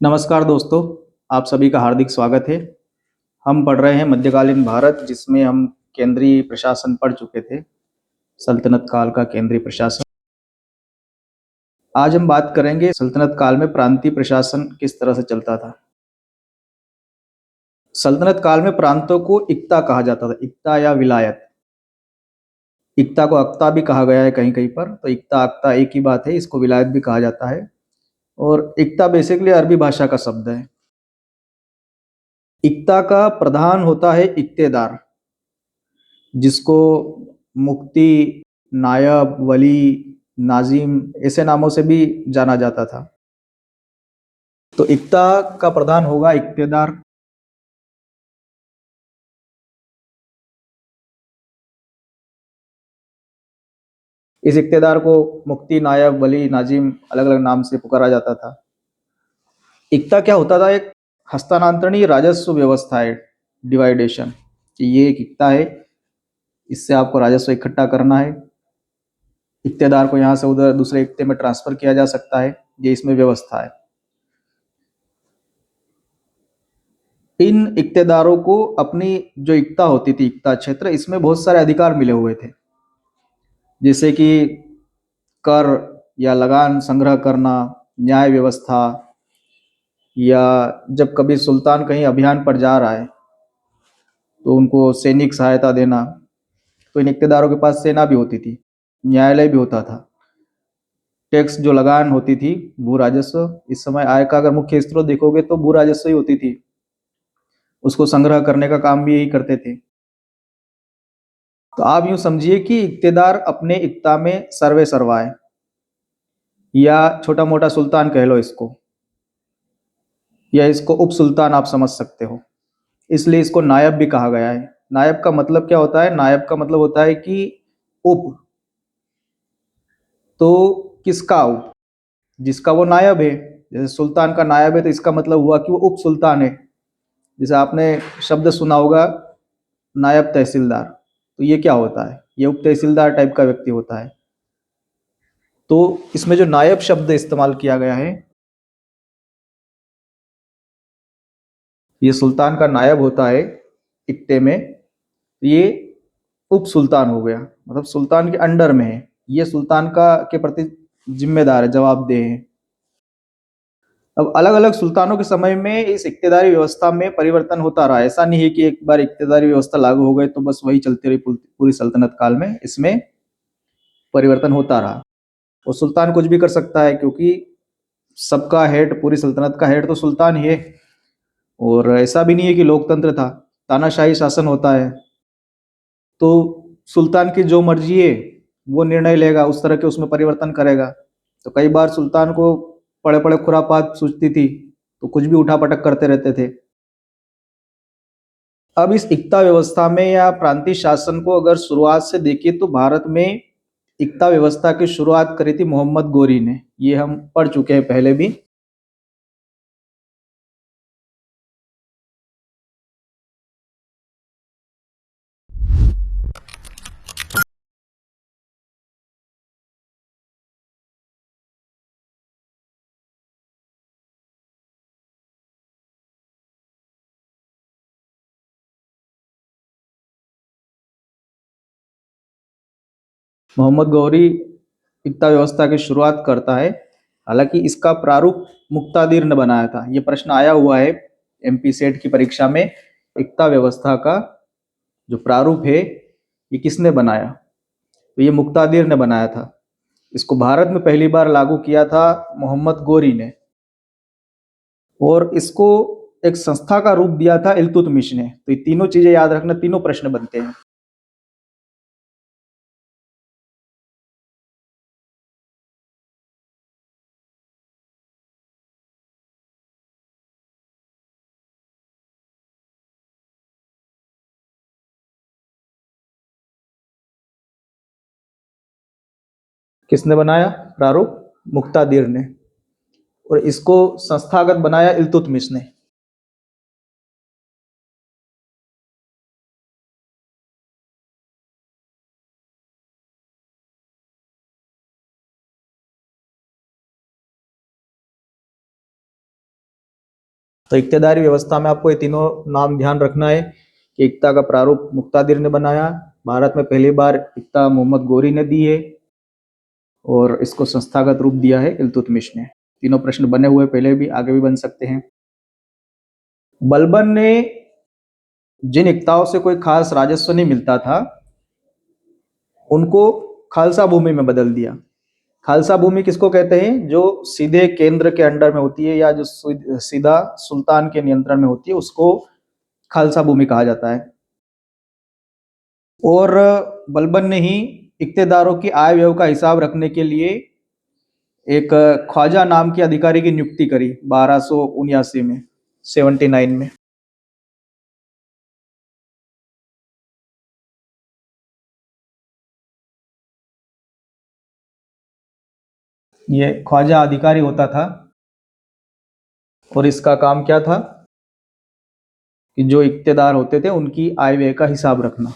नमस्कार दोस्तों, आप सभी का हार्दिक स्वागत है। हम पढ़ रहे हैं मध्यकालीन भारत, जिसमें हम केंद्रीय प्रशासन पढ़ चुके थे, सल्तनत काल का केंद्रीय प्रशासन। आज हम बात करेंगे सल्तनत काल में प्रांतीय प्रशासन किस तरह से चलता था। सल्तनत काल में प्रांतों को इक्ता कहा जाता था, इक्ता या विलायत। इक्ता को अक्ता भी कहा गया है कहीं कहीं पर, तो इक्ता अक्ता एक ही बात है, इसको विलायत भी कहा जाता है। और इक्ता बेसिकली अरबी भाषा का शब्द है। इक्ता का प्रधान होता है इक्तेदार, जिसको मुफ्ती, नायब, वली, नाजिम ऐसे नामों से भी जाना जाता था। तो इक्ता का प्रधान होगा इक्तेदार। इस इक्तेदार को मुफ्ती, नायब, वली, नाजिम अलग अलग नाम से पुकारा जाता था। इक्ता क्या होता था? एक हस्तांतरणीय राजस्व व्यवस्था है, डिवाइडेशन। कि ये एक इक्ता है, इससे आपको राजस्व इकट्ठा करना है। इक्तेदार को यहाँ से उधर दूसरे इक्ते में ट्रांसफर किया जा सकता है, ये इसमें व्यवस्था है। इन इक्तेदारों को अपनी जो इक्ता होती थी, इक्ता क्षेत्र, इसमें बहुत सारे अधिकार मिले हुए थे। जैसे कि कर या लगान संग्रह करना, न्याय व्यवस्था, या जब कभी सुल्तान कहीं अभियान पर जा रहा है तो उनको सैनिक सहायता देना। तो इन इक्तेदारों के पास सेना भी होती थी, न्यायालय भी होता था। टैक्स जो लगान होती थी, भू राजस्व, इस समय आय का अगर मुख्य स्रोत देखोगे तो भू राजस्व ही होती थी, उसको संग्रह करने का काम भी यही करते थे। तो आप यूं समझिए कि इक्तेदार अपने इक्ता में सर्वे सर्वा है, या छोटा मोटा सुल्तान कह लो इसको, या इसको उप सुल्तान आप समझ सकते हो। इसलिए इसको नायब भी कहा गया है। नायब का मतलब क्या होता है? नायब का मतलब होता है कि उप। तो किसका उप? जिसका वो नायब है। जैसे सुल्तान का नायब है तो इसका मतलब हुआ कि वो उप सुल्तान है। जैसे आपने शब्द सुना होगा, नायब तहसीलदार। तो ये क्या होता है? ये उप तहसीलदार टाइप का व्यक्ति होता है। तो इसमें जो नायब शब्द इस्तेमाल किया गया है, ये सुल्तान का नायब होता है इक्ते में। ये उप सुल्तान हो गया, मतलब सुल्तान के अंडर में है। ये सुल्तान का के प्रति जिम्मेदार है, जवाबदेह है। अब अलग अलग सुल्तानों के समय में इस इक्तेदारी व्यवस्था में परिवर्तन होता रहा। ऐसा नहीं है कि एक बार इक्तेदारी व्यवस्था लागू हो गई तो बस वही चलती रही पूरी सल्तनत काल में। इसमें परिवर्तन होता रहा। और सुल्तान कुछ भी कर सकता है, क्योंकि सबका हेड, पूरी सल्तनत का हेड तो सुल्तान ही है। और ऐसा भी नहीं है कि लोकतंत्र था, तानाशाही शासन होता है। तो सुल्तान की जो मर्जी है वो निर्णय लेगा, उस तरह के उसमें परिवर्तन करेगा। तो कई बार सुल्तान को पड़े पड़े खुरापात सूझती थी, तो कुछ भी उठापटक करते रहते थे। अब इस इक्ता व्यवस्था में या प्रांतीय शासन को अगर शुरुआत से देखें तो भारत में इक्ता व्यवस्था की शुरुआत करी थी मोहम्मद गोरी ने। ये हम पढ़ चुके हैं पहले भी। मोहम्मद गौरी इक्ता व्यवस्था की शुरुआत करता है। हालांकि इसका प्रारूप मुक्तादिर ने बनाया था। ये प्रश्न आया हुआ है एमपी सेट की परीक्षा में। इक्ता व्यवस्था का जो प्रारूप है, ये किसने बनाया? तो ये मुक्तादिर ने बनाया था। इसको भारत में पहली बार लागू किया था मोहम्मद गोरी ने। और इसको एक संस्था का रूप दिया था इल्तुतमिश ने। तो ये तीनों चीजें याद रखना, तीनों प्रश्न बनते हैं। किसने बनाया प्रारूप? मुक्तादिर ने। और इसको संस्थागत बनाया इल्तुतमिश ने। तो इक्तेदारी व्यवस्था में आपको ये तीनों नाम ध्यान रखना है कि इक्ता का प्रारूप मुक्तादिर ने बनाया, भारत में पहली बार इक्ता मोहम्मद गोरी ने दी है और इसको संस्थागत रूप दिया है इल्तुतमिश ने। तीनों प्रश्न बने हुए पहले भी, आगे भी बन सकते हैं। बलबन ने जिन इक्ताओं से कोई खास राजस्व नहीं मिलता था उनको खालसा भूमि में बदल दिया। खालसा भूमि किसको कहते हैं? जो सीधे केंद्र के अंडर में होती है या जो सीधा सुल्तान के नियंत्रण में होती है उसको खालसा भूमि कहा जाता है। और बलबन ने ही इक्तेदारों की आय व्यय का हिसाब रखने के लिए एक ख्वाजा नाम के अधिकारी की नियुक्ति करी 1279 में, 79 में। ये ख्वाजा अधिकारी होता था और इसका काम क्या था कि जो इक्तेदार होते थे उनकी आय व्यय का हिसाब रखना।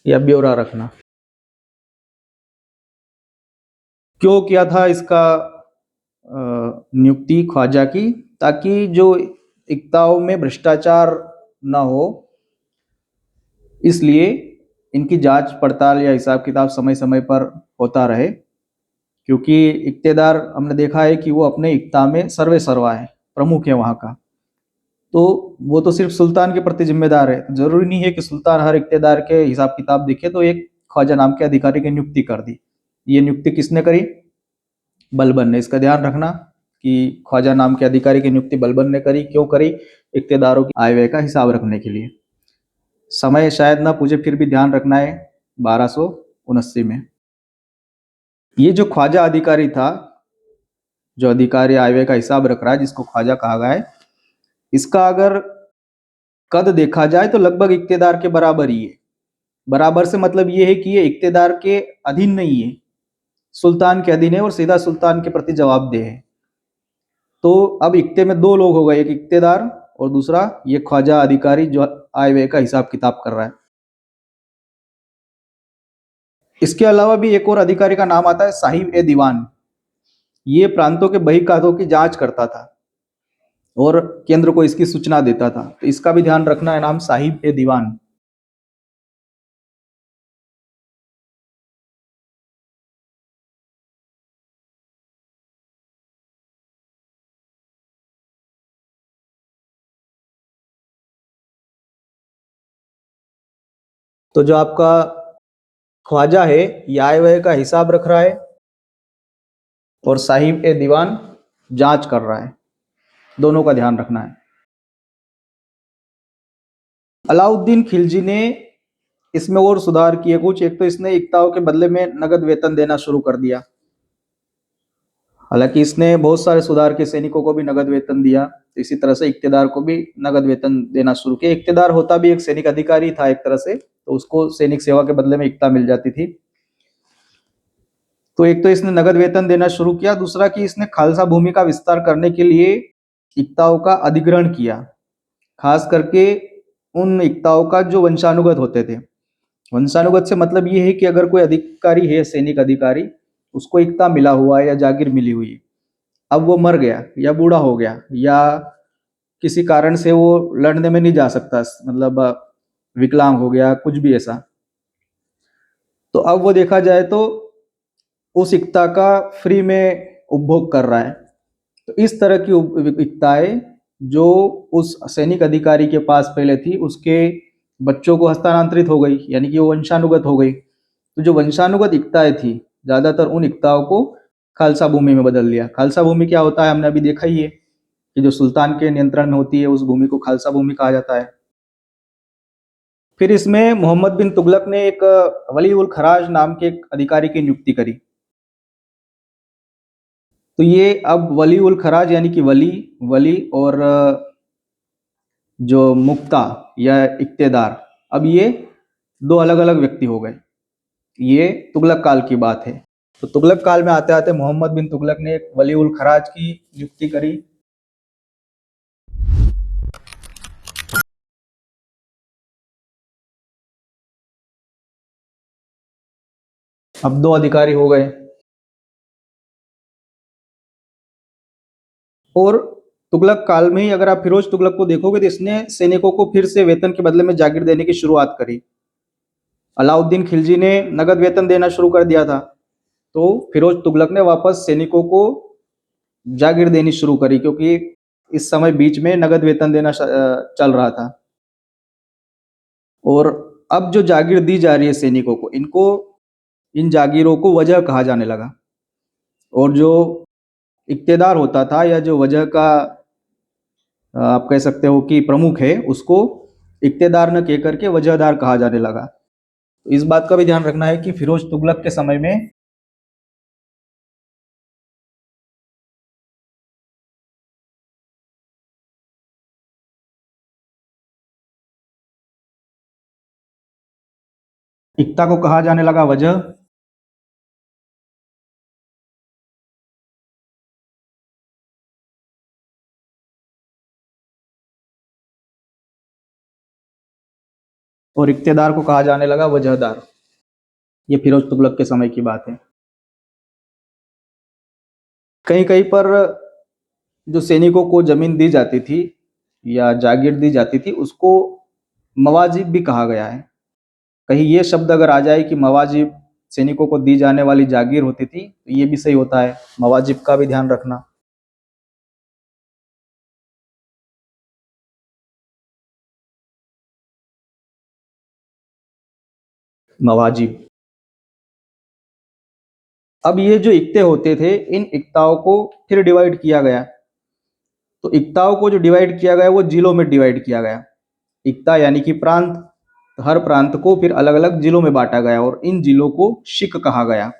या ब्यौरा रखना। क्यों किया था इसका नियुक्ति ख्वाजा की? ताकि जो इक्ताओं में भ्रष्टाचार ना हो, इसलिए इनकी जांच पड़ताल या हिसाब किताब समय समय पर होता रहे। क्योंकि इक्तेदार हमने देखा है कि वो अपने इक्ता में सर्वे सर्वा है, प्रमुख है वहाँ का, तो वो तो सिर्फ सुल्तान के प्रति जिम्मेदार है। जरूरी नहीं है कि सुल्तान हर इक्तेदार के हिसाब किताब देखे। तो एक ख्वाजा नाम के अधिकारी की नियुक्ति कर दी। ये नियुक्ति किसने करी? बलबन ने। इसका ध्यान रखना कि ख्वाजा नाम के अधिकारी की नियुक्ति बलबन ने करी। क्यों करी? इक्तेदारों की आय व्यय का हिसाब रखने के लिए। समय शायद ना पूछे, फिर भी ध्यान रखना है। 1279 में ये जो ख्वाजा अधिकारी था, जो अधिकारी आय व्यय का हिसाब रख रहा है, जिसको ख्वाजा कहा गया है, इसका अगर कद देखा जाए तो लगभग इक्तेदार के बराबर ही है। बराबर से मतलब ये है कि ये इक्तेदार के अधीन नहीं है, सुल्तान के अधीन है और सीधा सुल्तान के प्रति जवाबदेह है। तो अब इक्ते में दो लोग हो गए, एक इक्तेदार और दूसरा ये ख्वाजा अधिकारी जो आय व्यय का हिसाब किताब कर रहा है। इसके अलावा भी एक और अधिकारी का नाम आता है साहिब ए दीवान। ये प्रांतों के बहिर्खातों की जांच करता था और केंद्र को इसकी सूचना देता था। तो इसका भी ध्यान रखना है, नाम साहिब ए दीवान। तो जो आपका ख्वाजा है ये आय व्यय का हिसाब रख रहा है और साहिब ए दीवान जांच कर रहा है। दोनों का ध्यान रखना है। अलाउद्दीन खिलजी ने इसमें और सुधार किए कुछ। एक तो इसने इक्ताओं के बदले में नगद वेतन देना शुरू कर दिया। हालांकि इसने बहुत सारे सुधार के, सैनिकों को भी नगद वेतन दिया, तो इसी तरह से इक्तेदार को भी नगद वेतन देना शुरू किया। इक्तेदार होता भी एक सैनिक अधिकारी था एक तरह से, तो उसको सैनिक सेवा के बदले में इक्ता मिल जाती थी। तो एक तो इसने नगद वेतन देना शुरू किया, दूसरा कि इसने खालसा भूमि का विस्तार करने के लिए इक्ताओं का अधिग्रहण किया। खास करके उन इक्ताओं का जो वंशानुगत होते थे। वंशानुगत से मतलब ये है कि अगर कोई अधिकारी है, सैनिक अधिकारी, उसको इक्ता मिला हुआ है या जागीर मिली हुई है, अब वो मर गया या बूढ़ा हो गया या किसी कारण से वो लड़ने में नहीं जा सकता, मतलब विकलांग हो गया, कुछ भी ऐसा, तो अब वो देखा जाए तो उस इक्ता का फ्री में उपभोग कर रहा है। तो इस तरह की इक्ताएं जो उस सैनिक अधिकारी के पास पहले थी, उसके बच्चों को हस्तांतरित हो गई, यानी कि वो वंशानुगत हो गई। तो जो वंशानुगत इक्ताएं थी, ज्यादातर उन इक्ताओं को खालसा भूमि में बदल लिया। खालसा भूमि क्या होता है हमने अभी देखा ही है कि जो सुल्तान के नियंत्रण में होती है उस भूमि को खालसा भूमि कहा जाता है। फिर इसमें मोहम्मद बिन तुगलक ने एक वली उल खराज नाम के एक अधिकारी की नियुक्ति करी। तो ये अब वली उल खराज यानी कि वली वली और जो मुक्ता या इक्तेदार, अब ये दो अलग अलग व्यक्ति हो गए। ये तुगलक काल की बात है। तो तुगलक काल में आते आते मोहम्मद बिन तुगलक ने एक वली उल खराज की नियुक्ति करी। अब दो अधिकारी हो गए। और तुगलक काल में ही अगर आप फिरोज तुगलक को देखोगे तो इसने सैनिकों को फिर से वेतन के बदले में जागीर देने की शुरुआत करी। अलाउद्दीन खिलजी ने नगद वेतन देना शुरू कर दिया था, तो फिरोज तुगलक ने वापस सैनिकों को जागीर देनी शुरू करी, क्योंकि इस समय बीच में नगद वेतन देना चल रहा था। और अब जो जागीर दी जा रही है सैनिकों को, इनको इन जागीरों को वजह कहा जाने लगा। और जो इक्तेदार होता था या जो वजह का आप कह सकते हो कि प्रमुख है, उसको इक्तेदार न कह करके वजहदार कहा जाने लगा। तो इस बात का भी ध्यान रखना है कि फिरोज तुगलक के समय में इक्ता को कहा जाने लगा वजह, और इक्तेदार को कहा जाने लगा वजहदार। ये फिरोज तुगलक के समय की बात है। कहीं कहीं पर जो सैनिकों को जमीन दी जाती थी या जागीर दी जाती थी, उसको मवाजिब भी कहा गया है। कहीं ये शब्द अगर आ जाए कि मवाजिब सैनिकों को दी जाने वाली जागीर होती थी, तो ये भी सही होता है। मवाजिब का भी ध्यान रखना। मवाजिब। अब ये जो इक्ते होते थे, इन इक्ताओं को फिर डिवाइड किया गया। तो इक्ताओं को जो डिवाइड किया गया वो जिलों में डिवाइड किया गया। इक्ता यानी कि प्रांत। तो हर प्रांत को फिर अलग अलग जिलों में बांटा गया और इन जिलों को शिक कहा गया।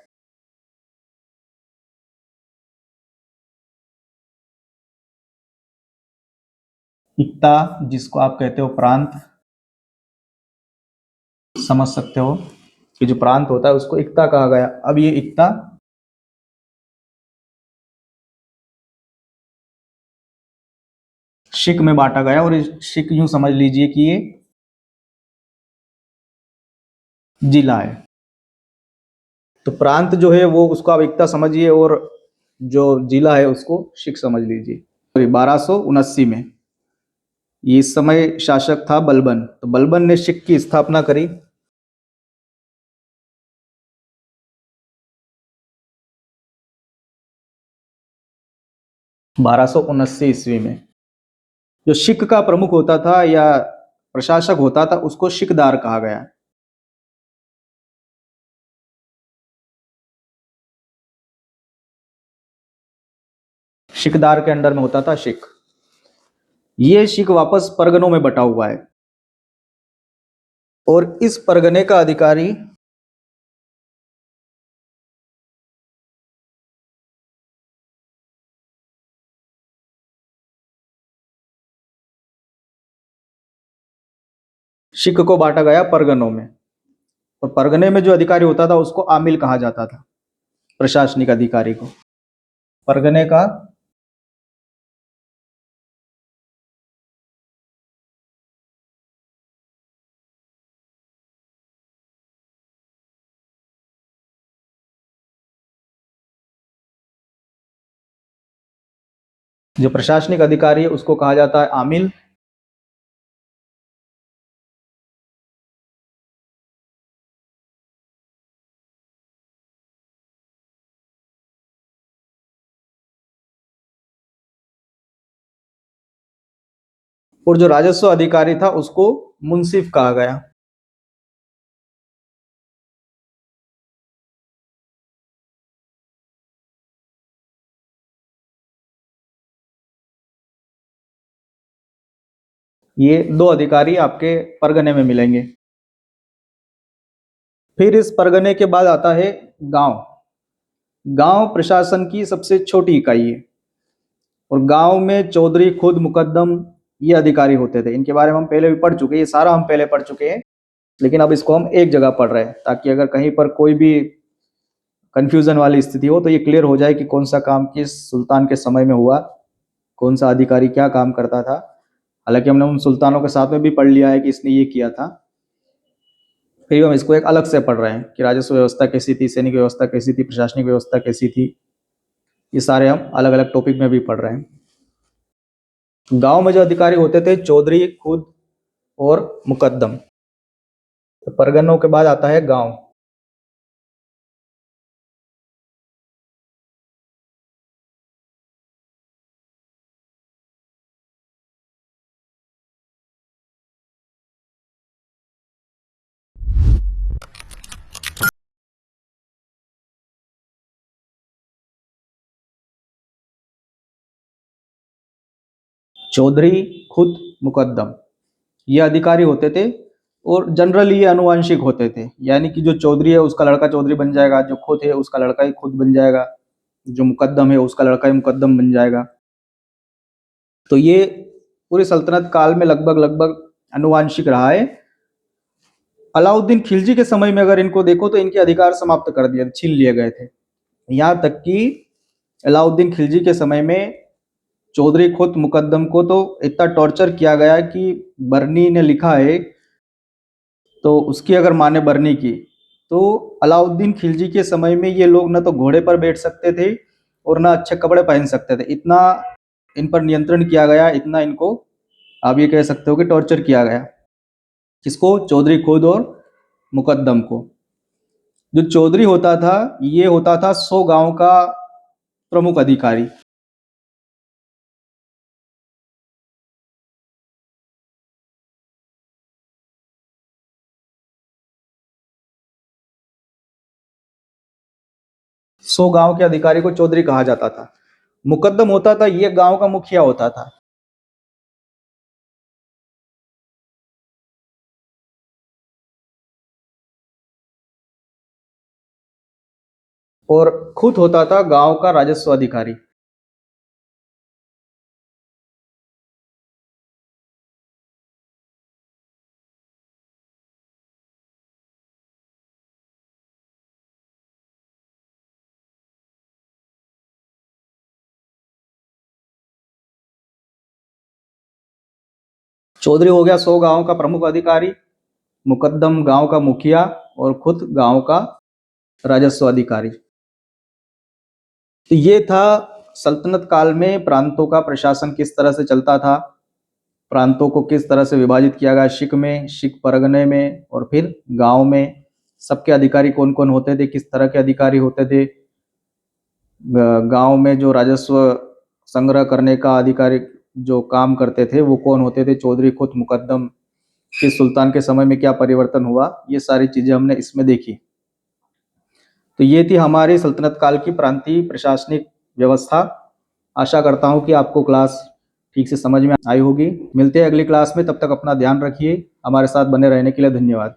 इक्ता, जिसको आप कहते हो प्रांत, समझ सकते हो कि जो प्रांत होता है उसको इक्ता कहा गया। अब ये इक्ता शिक में बांटा गया, और इस शिक यूं समझ लीजिए कि ये जिला है। तो प्रांत जो है वो उसको आप इक्ता समझिए, और जो जिला है उसको शिक समझ लीजिए। 1279 में ये इस समय शासक था बलबन। तो बलबन ने शिक की स्थापना करी। 1279 ईस्वी में जो शिक का प्रमुख होता था या प्रशासक होता था, उसको शिकदार कहा गया। शिकदार के अंडर में होता था शिक। ये शिक वापस परगनों में बटा हुआ है, और इस परगने का अधिकारी शिक को बांटा गया परगनों में। और परगने में जो अधिकारी होता था उसको आमिल कहा जाता था, प्रशासनिक अधिकारी को। परगने का जो प्रशासनिक अधिकारी है उसको कहा जाता है आमिल। और जो राजस्व अधिकारी था उसको मुंसिफ कहा गया। ये दो अधिकारी आपके परगने में मिलेंगे। फिर इस परगने के बाद आता है गांव। गांव प्रशासन की सबसे छोटी इकाई है, और गांव में चौधरी, खुद, मुकद्दम, ये अधिकारी होते थे। इनके बारे में हम पहले भी पढ़ चुके हैं, ये सारा हम पहले पढ़ चुके हैं, लेकिन अब इसको हम एक जगह पढ़ रहे हैं ताकि अगर कहीं पर कोई भी कन्फ्यूज़न वाली स्थिति हो, तो ये क्लियर हो जाए कि कौन सा काम किस सुल्तान के समय में हुआ, कौन सा अधिकारी क्या काम करता था। हालांकि हमने उन सुल्तानों के साथ में भी पढ़ लिया है कि इसने ये किया था, फिर भी हम इसको एक अलग से पढ़ रहे हैं कि राजस्व व्यवस्था कैसी थी, सैनिक व्यवस्था कैसी थी, प्रशासनिक व्यवस्था कैसी थी। ये सारे हम अलग अलग टॉपिक में भी पढ़ रहे हैं। गांव में जो अधिकारी होते थे, चौधरी, खुद और मुकद्दम। तो परगनों के बाद आता है गांव। चौधरी, खुद, मुकद्दम, ये अधिकारी होते थे और जनरली ये अनुवांशिक होते थे, यानी कि जो चौधरी है उसका लड़का चौधरी बन जाएगा, जो खुद है उसका लड़का ही खुद बन जाएगा, जो मुकद्दम है उसका लड़का ही मुकद्दम बन जाएगा। तो ये पूरी सल्तनत काल में लगभग लगभग अनुवांशिक रहा है। अलाउद्दीन खिलजी के समय में अगर इनको देखो तो इनके अधिकार समाप्त कर दिए, छीन लिए गए थे। यहाँ तक कि अलाउद्दीन खिलजी के समय में चौधरी खुद मुकद्दम को तो इतना टॉर्चर किया गया कि बर्नी ने लिखा है, तो उसकी अगर माने बर्नी की, तो अलाउद्दीन खिलजी के समय में ये लोग ना तो घोड़े पर बैठ सकते थे और ना अच्छे कपड़े पहन सकते थे। इतना इन पर नियंत्रण किया गया, इतना इनको आप ये कह सकते हो कि टॉर्चर किया गया। किसको? चौधरी खुद और मुकद्दम को। जो चौधरी होता था, ये होता था 100 गांव का प्रमुख अधिकारी। 100 गांव के अधिकारी को चौधरी कहा जाता था। मुकद्दम होता था, ये गांव का मुखिया होता था। और खुद होता था गांव का राजस्व अधिकारी। चौधरी हो गया 100 गांव का प्रमुख अधिकारी, मुकद्दम गांव का मुखिया और खुद गांव का राजस्व अधिकारी। तो ये था सल्तनत काल में प्रांतों का प्रशासन किस तरह से चलता था, प्रांतों को किस तरह से विभाजित किया गया, शिक में, शिक परगने में और फिर गांव में। सबके अधिकारी कौन कौन होते थे, किस तरह के अधिकारी होते थे। गांव में जो राजस्व संग्रह करने का अधिकारी जो काम करते थे वो कौन होते थे, चौधरी, खुद, मुकद्दम। किस सुल्तान के समय में क्या परिवर्तन हुआ, ये सारी चीजें हमने इसमें देखी। तो ये थी हमारी सल्तनत काल की प्रांतीय प्रशासनिक व्यवस्था। आशा करता हूँ कि आपको क्लास ठीक से समझ में आई होगी। मिलते हैं अगली क्लास में, तब तक अपना ध्यान रखिए। हमारे साथ बने रहने के लिए धन्यवाद।